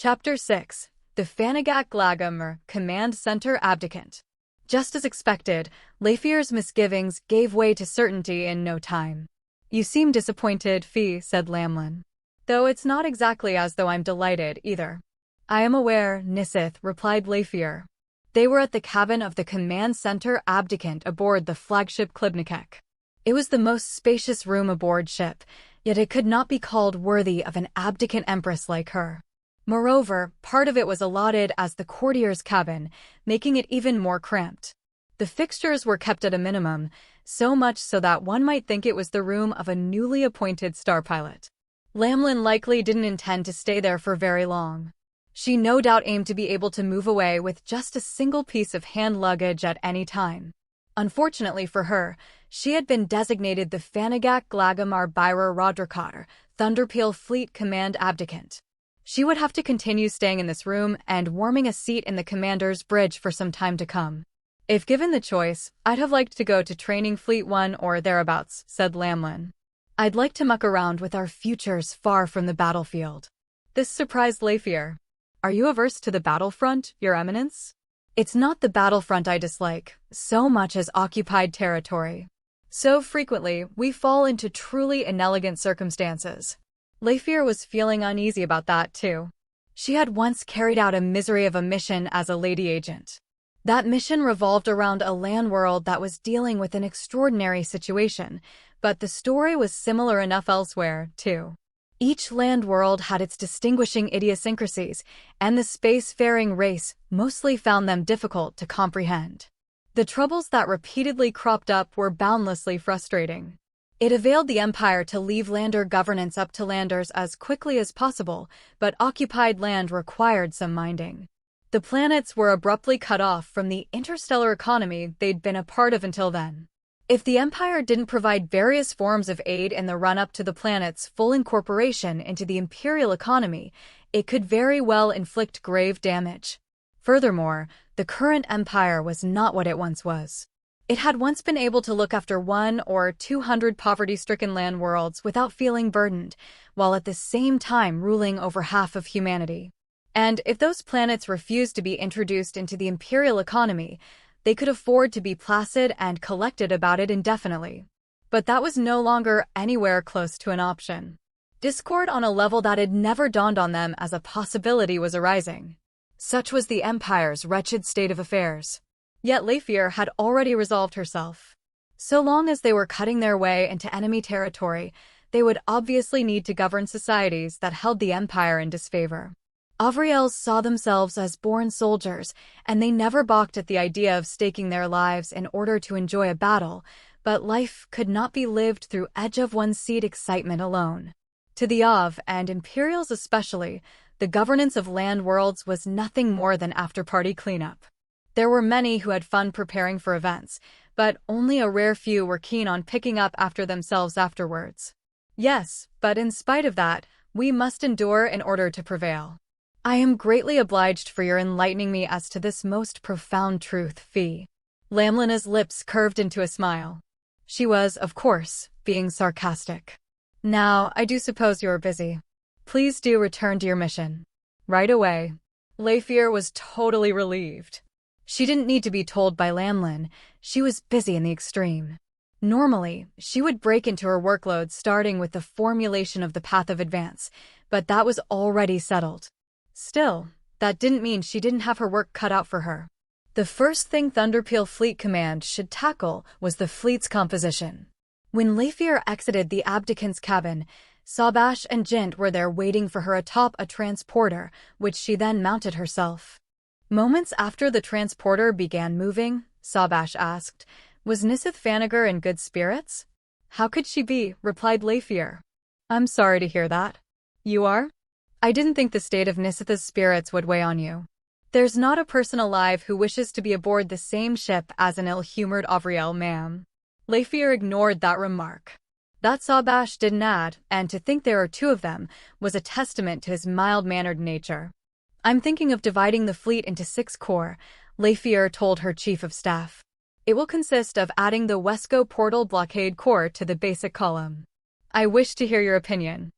Chapter 6. The Fanagak Glagamer Command Center Abdicant. Just as expected, Leifir's misgivings gave way to certainty in no time. "You seem disappointed, Fee," said Lamlin. "Though it's not exactly as though I'm delighted, either." "I am aware, Nisith," replied Leifir. They were at the cabin of the Command Center Abdicant aboard the flagship Klibnikek. It was the most spacious room aboard ship, yet it could not be called worthy of an abdicant empress like her. Moreover, part of it was allotted as the courtier's cabin, making it even more cramped. The fixtures were kept at a minimum, so much so that one might think it was the room of a newly appointed star pilot. Lamlin likely didn't intend to stay there for very long. She no doubt aimed to be able to move away with just a single piece of hand luggage at any time. Unfortunately for her, she had been designated the Fanagak Glagamar Byra Rodrakar, Thunderpeel Fleet Command Abdicant. She would have to continue staying in this room and warming a seat in the commander's bridge for some time to come. "If given the choice, I'd have liked to go to Training Fleet 1 or thereabouts," said Lamlin. "I'd like to muck around with our futures far from the battlefield." This surprised Leifir. "Are you averse to the battlefront, Your Eminence?" "It's not the battlefront I dislike, so much as occupied territory. So frequently, we fall into truly inelegant circumstances." Leifir was feeling uneasy about that, too. She had once carried out a misery of a mission as a lady agent. That mission revolved around a land world that was dealing with an extraordinary situation, but the story was similar enough elsewhere, too. Each land world had its distinguishing idiosyncrasies, and the spacefaring race mostly found them difficult to comprehend. The troubles that repeatedly cropped up were boundlessly frustrating. It availed the Empire to leave lander governance up to landers as quickly as possible, but occupied land required some minding. The planets were abruptly cut off from the interstellar economy they'd been a part of until then. If the Empire didn't provide various forms of aid in the run-up to the planet's full incorporation into the Imperial economy, it could very well inflict grave damage. Furthermore, the current Empire was not what it once was. It had once been able to look after 100 or 200 poverty-stricken land worlds without feeling burdened, while at the same time ruling over half of humanity. And if those planets refused to be introduced into the Imperial economy, they could afford to be placid and collected about it indefinitely. But that was no longer anywhere close to an option. Discord on a level that had never dawned on them as a possibility was arising. Such was the Empire's wretched state of affairs. Yet Leifir had already resolved herself. So long as they were cutting their way into enemy territory, they would obviously need to govern societies that held the Empire in disfavor. Avriels saw themselves as born soldiers, and they never balked at the idea of staking their lives in order to enjoy a battle, but life could not be lived through edge-of-one-seat excitement alone. To the Av, and Imperials especially, the governance of land worlds was nothing more than after-party cleanup. There were many who had fun preparing for events, but only a rare few were keen on picking up after themselves afterwards. "Yes, but in spite of that, we must endure in order to prevail." "I am greatly obliged for your enlightening me as to this most profound truth, Fee." Lamlina's lips curved into a smile. She was, of course, being sarcastic. "Now, I do suppose you are busy. Please do return to your mission. Right away." Leifir was totally relieved. She didn't need to be told by Lamlin. She was busy in the extreme. Normally, she would break into her workload starting with the formulation of the path of advance, but that was already settled. Still, that didn't mean she didn't have her work cut out for her. The first thing Thunderpeel Fleet Command should tackle was the fleet's composition. When Leifir exited the Abdicant's cabin, Sabash and Jint were there waiting for her atop a transporter, which she then mounted herself. Moments after the transporter began moving, Sabash asked, "Was Nisith Fanagar in good spirits?" "How could she be?" replied Leifir. "I'm sorry to hear that." "You are?" "I didn't think the state of Nisith's spirits would weigh on you. There's not a person alive who wishes to be aboard the same ship as an ill-humored Avriel, ma'am." Leifir ignored that remark. That Sabash didn't add, and to think there are two of them, was a testament to his mild-mannered nature. "I'm thinking of dividing the fleet into 6 corps, Leifir told her chief of staff. "It will consist of adding the Wesco Portal Blockade Corps to the basic column." "I wish to hear your opinion."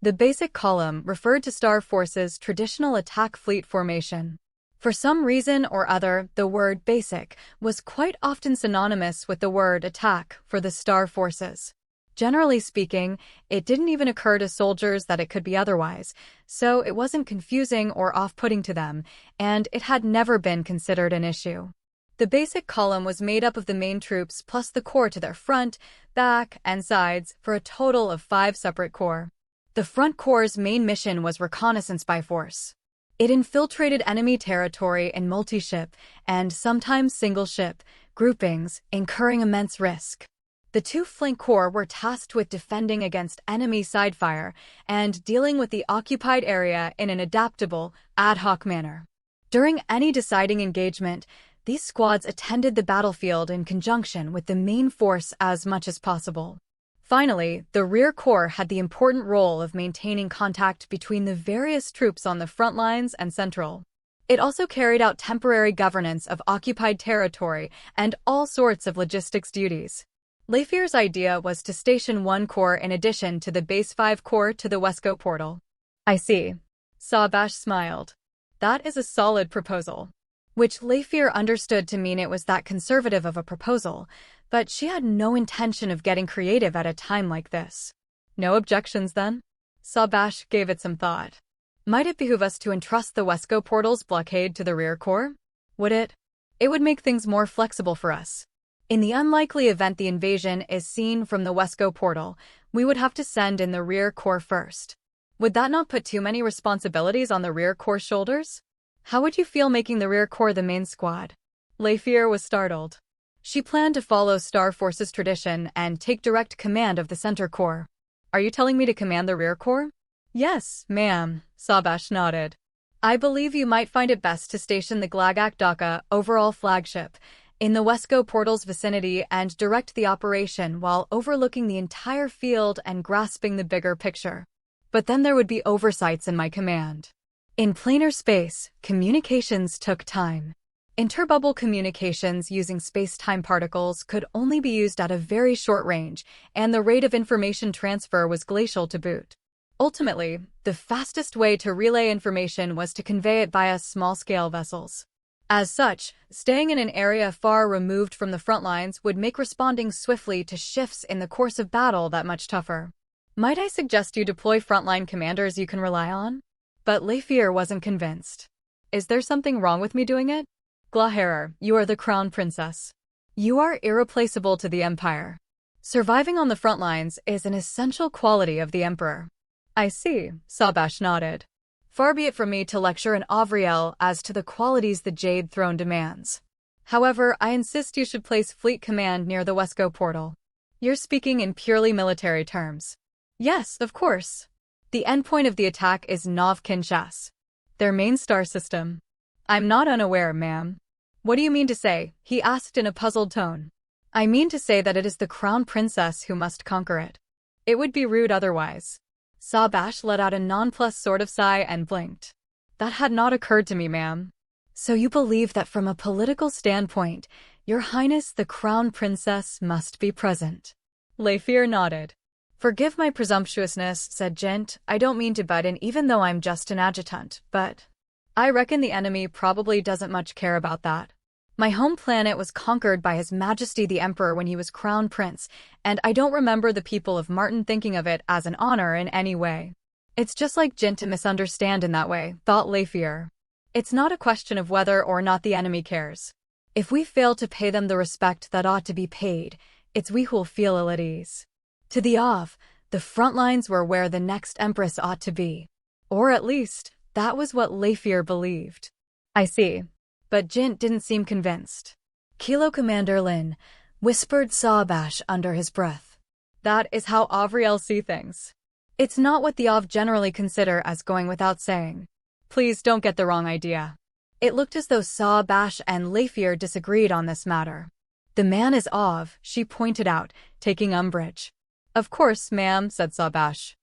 The basic column referred to Star Force's traditional attack fleet formation. For some reason or other, the word basic was quite often synonymous with the word attack for the Star Forces. Generally speaking, it didn't even occur to soldiers that it could be otherwise, so it wasn't confusing or off-putting to them, and it had never been considered an issue. The basic column was made up of the main troops plus the corps to their front, back, and sides for a total of 5 separate corps. The front corps' main mission was reconnaissance by force. It infiltrated enemy territory in multi-ship and sometimes single-ship groupings, incurring immense risk. The 2 flank corps were tasked with defending against enemy side fire and dealing with the occupied area in an adaptable, ad hoc manner. During any deciding engagement, these squads attended the battlefield in conjunction with the main force as much as possible. Finally, the rear corps had the important role of maintaining contact between the various troops on the front lines and central. It also carried out temporary governance of occupied territory and all sorts of logistics duties. Lafayer's idea was to station 1 corps in addition to the base 5 corps to the Wesco portal. I see. Sawbash smiled. That is a solid proposal. Which Lafayer understood to mean it was that conservative of a proposal, but she had no intention of getting creative at a time like this. No objections, then? Sawbash gave it some thought. Might it behoove us to entrust the Wesco portal's blockade to the rear corps? Would it? It would make things more flexible for us. In the unlikely event the invasion is seen from the Wesco portal, we would have to send in the rear corps first. Would that not put too many responsibilities on the rear corps' shoulders? How would you feel making the rear corps the main squad? Lafayer was startled. She planned to follow Star Force's tradition and take direct command of the center corps. Are you telling me to command the rear corps? Yes, ma'am, Sawbash nodded. I believe you might find it best to station the Glagak Daka overall flagship in the Wesco portal's vicinity and direct the operation while overlooking the entire field and grasping the bigger picture. But then there would be oversights in my command. In planar space, communications took time. Interbubble communications using space-time particles could only be used at a very short range, and the rate of information transfer was glacial to boot. Ultimately, the fastest way to relay information was to convey it via small-scale vessels. As such, staying in an area far removed from the front lines would make responding swiftly to shifts in the course of battle that much tougher. Might I suggest you deploy frontline commanders you can rely on? But Lafayer wasn't convinced. Is there something wrong with me doing it? Glaherer, you are the crown princess. You are irreplaceable to the Empire. Surviving on the front lines is an essential quality of the Emperor. I see, Sawbash nodded. Far be it from me to lecture an Avriel as to the qualities the Jade Throne demands. However, I insist you should place fleet command near the Wesco portal. You're speaking in purely military terms. Yes, of course. The endpoint of the attack is Nov Kinshas, their main star system. I'm not unaware, ma'am. What do you mean to say? He asked in a puzzled tone. I mean to say that it is the crown princess who must conquer it. It would be rude otherwise. Sawbash let out a nonplussed sort of sigh and blinked. That had not occurred to me, ma'am. So you believe that from a political standpoint, Your Highness the Crown Princess must be present. Lafayer nodded. Forgive my presumptuousness, said Gent. I don't mean to butt in even though I'm just an adjutant, but I reckon the enemy probably doesn't much care about that. My home planet was conquered by His Majesty the Emperor when he was Crown Prince, and I don't remember the people of Martin thinking of it as an honor in any way. It's just like Gent to misunderstand in that way, thought Lafayer. It's not a question of whether or not the enemy cares. If we fail to pay them the respect that ought to be paid, it's we who'll feel ill at ease. To the Av, the front lines were where the next Empress ought to be. Or at least, that was what Lafayer believed. I see. But Jint didn't seem convinced. Kilo Commander Lin, whispered Sawbash under his breath. That is how Avriel see things. It's not what the Av generally consider as going without saying. Please don't get the wrong idea. It looked as though Sawbash and Lafayer disagreed on this matter. The man is Av, she pointed out, taking umbrage. Of course, ma'am, said Sawbash.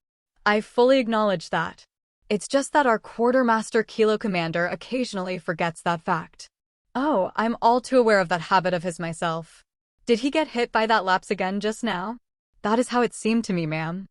I fully acknowledge that. It's just that our quartermaster Kilo Commander occasionally forgets that fact. Oh, I'm all too aware of that habit of his myself. Did he get hit by that lapse again just now? That is how it seemed to me, ma'am.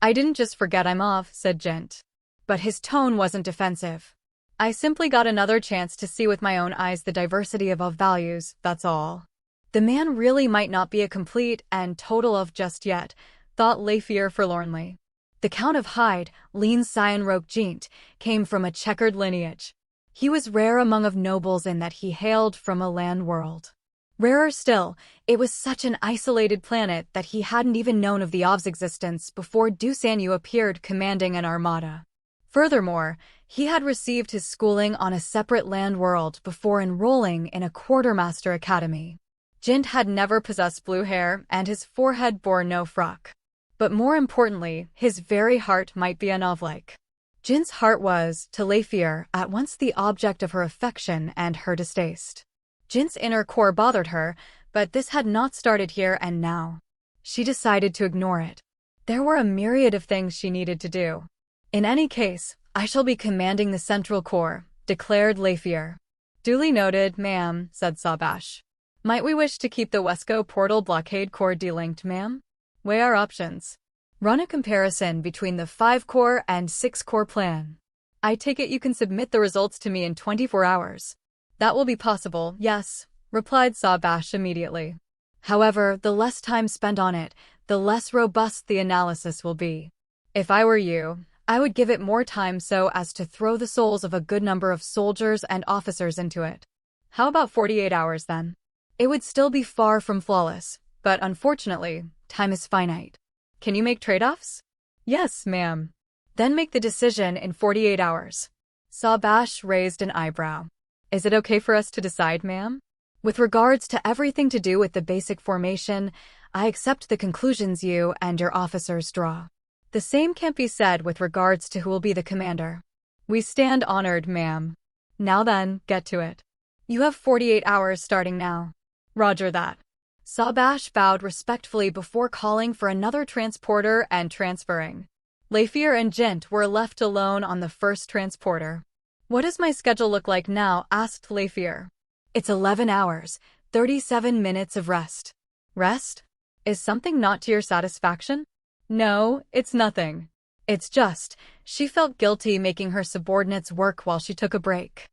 I didn't just forget I'm off, said Jint. But his tone wasn't defensive. I simply got another chance to see with my own eyes the diversity of values, that's all. The man really might not be a complete and total of just yet, thought Lafier forlornly. The Count of Hyde, Lean Scion-Roque Jint, came from a checkered lineage. He was rare among of nobles in that he hailed from a land world. Rarer still, it was such an isolated planet that he hadn't even known of the Ov's existence before Dusanu appeared commanding an armada. Furthermore, he had received his schooling on a separate land world before enrolling in a quartermaster academy. Jint had never possessed blue hair, and his forehead bore no frock. But more importantly, his very heart might be an Ov-like. Jint's heart was, to Lafier, at once the object of her affection and her distaste. Jint's inner core bothered her, but this had not started here and now. She decided to ignore it. There were a myriad of things she needed to do. In any case, I shall be commanding the Central Corps, declared Lafier. Duly noted, ma'am, said Sabash. Might we wish to keep the Wesco Portal Blockade Corps delinked, ma'am? Weigh our options. Run a comparison between the 5-Corps and 6-Corps plan. I take it you can submit the results to me in 24 hours. That will be possible, yes, replied Sabash immediately. However, the less time spent on it, the less robust the analysis will be. If I were you, I would give it more time so as to throw the souls of a good number of soldiers and officers into it. How about 48 hours then? It would still be far from flawless, but unfortunately, time is finite. Can you make trade-offs? Yes, ma'am. Then make the decision in 48 hours. Sabash raised an eyebrow. Is it okay for us to decide, ma'am? With regards to everything to do with the basic formation, I accept the conclusions you and your officers draw. The same can't be said with regards to who will be the commander. We stand honored, ma'am. Now then, get to it. You have 48 hours starting now. Roger that. Sabash bowed respectfully before calling for another transporter and transferring. Lafier and Jint were left alone on the first transporter. What does my schedule look like now? Asked Lafier. It's 11 hours, 37 minutes of rest. Rest? Is something not to your satisfaction? No, it's nothing. It's just, she felt guilty making her subordinates work while she took a break.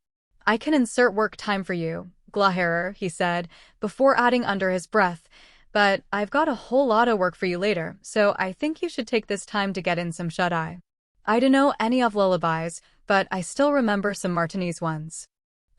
I can insert work time for you, Glaherer, he said, before adding under his breath, but I've got a whole lot of work for you later, so I think you should take this time to get in some shut-eye. I don't know any of lullabies, but I still remember some Martinese ones.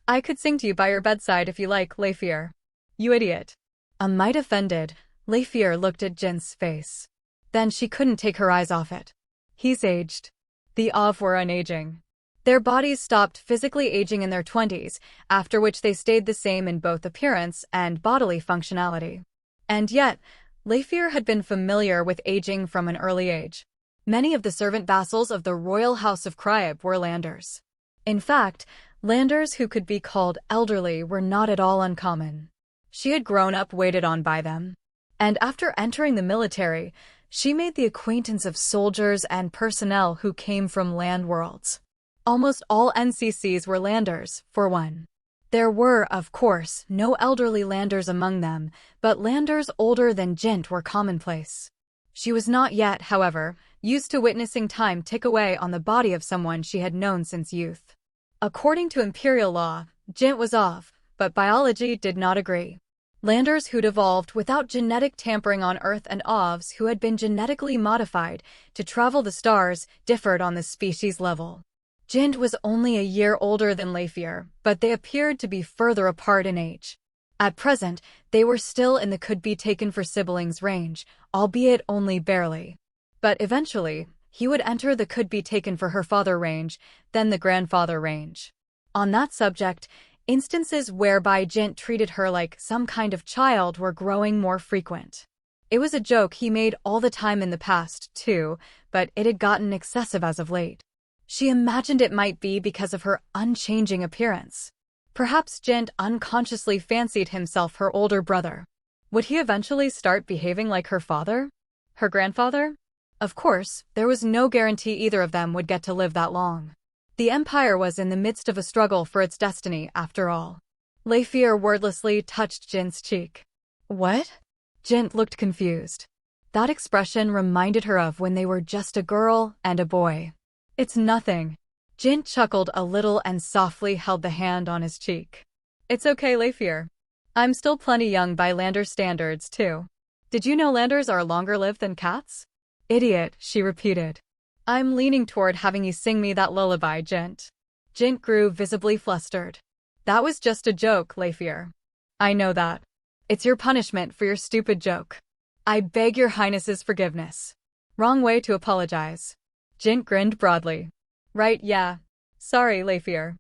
I could sing to you by your bedside if you like, Lafier. You idiot. A mite offended, Lafier looked at Jint's face. Then she couldn't take her eyes off it. He's aged. The Ov were unaging. Their bodies stopped physically aging in their 20s, after which they stayed the same in both appearance and bodily functionality. And yet, Lafier had been familiar with aging from an early age. Many of the servant vassals of the royal house of Cryeb were landers. In fact, landers who could be called elderly were not at all uncommon. She had grown up waited on by them. And after entering the military, she made the acquaintance of soldiers and personnel who came from land worlds. Almost all NCCs were landers, for one. There were, of course, no elderly landers among them, but landers older than Jint were commonplace. She was not yet, however, used to witnessing time tick away on the body of someone she had known since youth. According to imperial law, Jint was Ov, but biology did not agree. Landers who'd evolved without genetic tampering on Earth and Ovs who had been genetically modified to travel the stars differed on the species level. Jint was only a year older than Lafier, but they appeared to be further apart in age. At present, they were still in the could-be-taken-for-siblings range, albeit only barely. But eventually, he would enter the could-be-taken-for-her-father range, then the grandfather range. On that subject, instances whereby Jint treated her like some kind of child were growing more frequent. It was a joke he made all the time in the past, too, but it had gotten excessive as of late. She imagined it might be because of her unchanging appearance. Perhaps Jint unconsciously fancied himself her older brother. Would he eventually start behaving like her father? Her grandfather? Of course, there was no guarantee either of them would get to live that long. The Empire was in the midst of a struggle for its destiny, after all. Lafier wordlessly touched Jint's cheek. What? Jint looked confused. That expression reminded her of when they were just a girl and a boy. It's nothing. Jint chuckled a little and softly held the hand on his cheek. It's okay, Leifir. I'm still plenty young by Lander standards, too. Did you know Landers are longer lived than cats? Idiot, she repeated. I'm leaning toward having you sing me that lullaby, Jint. Jint grew visibly flustered. That was just a joke, Leifir. I know that. It's your punishment for your stupid joke. I beg your highness's forgiveness. Wrong way to apologize. Jint grinned broadly. Right, yeah. Sorry, Leifir.